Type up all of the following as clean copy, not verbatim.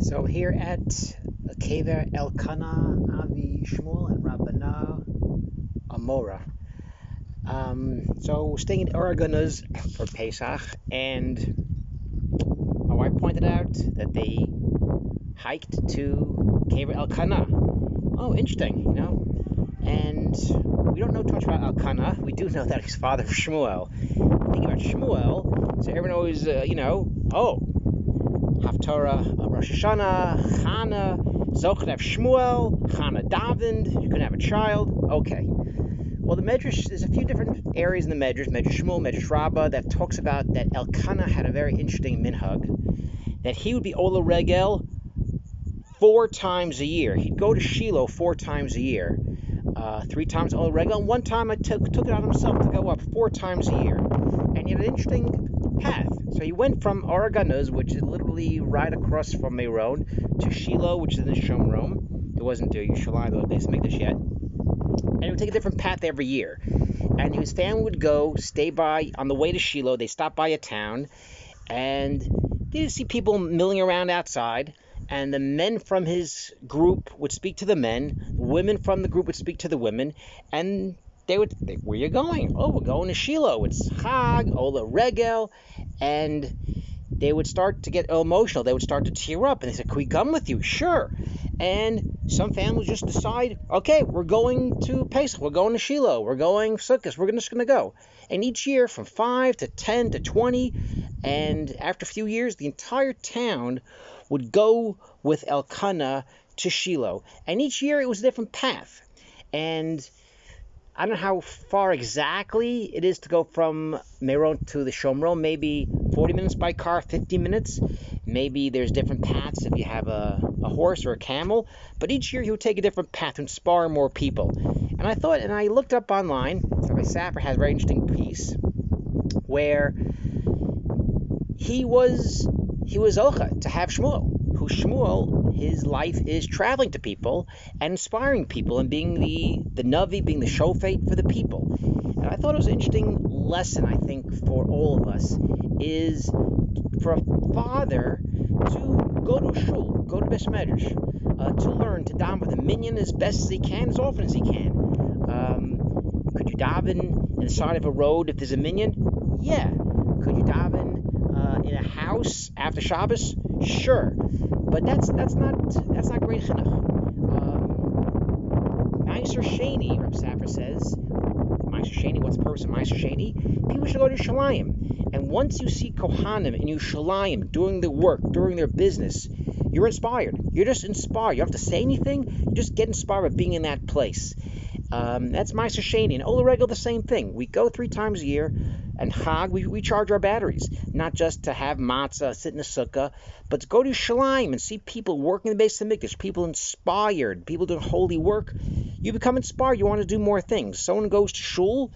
So here at kever Elkanah Avi shmuel and Rabbana Amora. So we're staying in Oregon for Pesach, and my wife pointed out that they hiked to kever Elkanah. Oh, interesting. And we don't know too much about Elkanah. We do know that he's father of Shmuel. Thinking about Shmuel, so everyone always, Haftarah of Rosh Hashanah, Chana, Zochar have Shmuel, Chana davened, you can have a child. Okay. Well, the Medrash, there's a few different areas in the Medrash Shmuel, Medrash Rabbah, that talks about that Elkanah had a very interesting minhag, that he would be Ola Regel 4 times a year. He'd go to Shiloh 4 times a year. 3 times Ola Regel, and one time I took it on himself to go up 4 times a year. And he had an interesting path. So he went from Oregon's, which is literally right across from Meron, to Shiloh, which is in the Shomron. It wasn't to Yerushalayim, the Beis Mikdash yet. And he would take a different path every year. And his family would go, stay by, on the way to Shiloh, they stopped by a town, and they'd see people milling around outside, and the men from his group would speak to the men, women from the group would speak to the women, and they would think, where are you going? Oh, we're going to Shiloh. It's Chag, Ola Regel. And they would start to get emotional. They would start to tear up. And they said, can we come with you? Sure. And some families just decide, okay, we're going to Pesach. We're going to Shiloh. We're going Sukkot. We're just going to go. And each year, from 5 to 10 to 20, and after a few years, the entire town would go with Elkanah to Shiloh. And each year, it was a different path. And I don't know how far exactly it is to go from Meron to the Shomron. Maybe 40 minutes by car, 50 minutes. Maybe there's different paths if you have a horse or a camel. But each year he would take a different path to inspire more people. And I thought, and I looked up online, Rabbi Safra has a very interesting piece where he was Zocha to have Shmuel. Who Shmuel, his life is traveling to people and inspiring people and being the Navi, being the shofet for the people. And I thought it was an interesting lesson, I think, for all of us, is for a father to go to a shul, go to Beis Medrash, to learn to daven with a minyan as best as he can, as often as he can. Could you daven in the side of a road if there's a minyan? Yeah. Could you daven in a house after Shabbos? Sure. But that's not great chinuch. Meiser Sheni, Reb Safra says, Meiser Sheni, what's the purpose of Meiser Sheni? People should go to Yerushalayim. And once you see Kohanim in Yerushalayim doing the work, doing their business, you're inspired. You're just inspired. You don't have to say anything. You just get inspired by being in that place. That's Meiser Sheni. And Ola Regel, the same thing. We go 3 times a year. And Chag, we charge our batteries, not just to have matzah, sit in the sukkah, but to go to Shalim and see people working in the Beis Mikdash, people inspired, people doing holy work. You become inspired. You want to do more things. Someone goes to shul,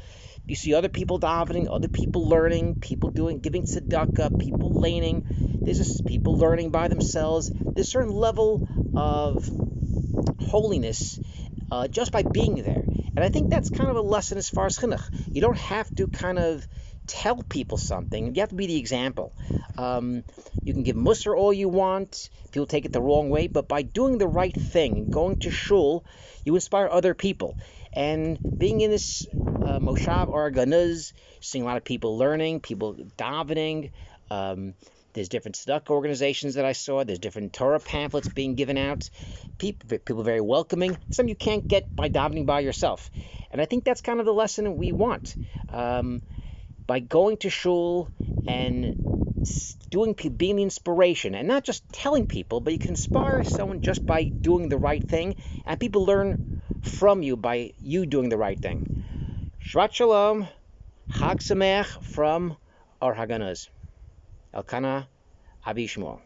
you see other people davening, other people learning, people giving tzedakah, people laning. There's just people learning by themselves. There's a certain level of holiness just by being there. And I think that's kind of a lesson as far as chinuch. You don't have to kind of tell people something. You have to be the example. You can give musar all you want. People take it the wrong way. But by doing the right thing, going to shul, you inspire other people. And being in this Moshav Oregonuz, seeing a lot of people learning, people davening. There's different tzedakah organizations that I saw. There's different Torah pamphlets being given out. People are very welcoming. Some you can't get by davening by yourself. And I think that's kind of the lesson we want. By going to shul and being the inspiration, and not just telling people, but you can inspire someone just by doing the right thing, and people learn from you by you doing the right thing. Shabbat Shalom, Chag Sameach from Or Haganuz. Elkanah Avi shmuel.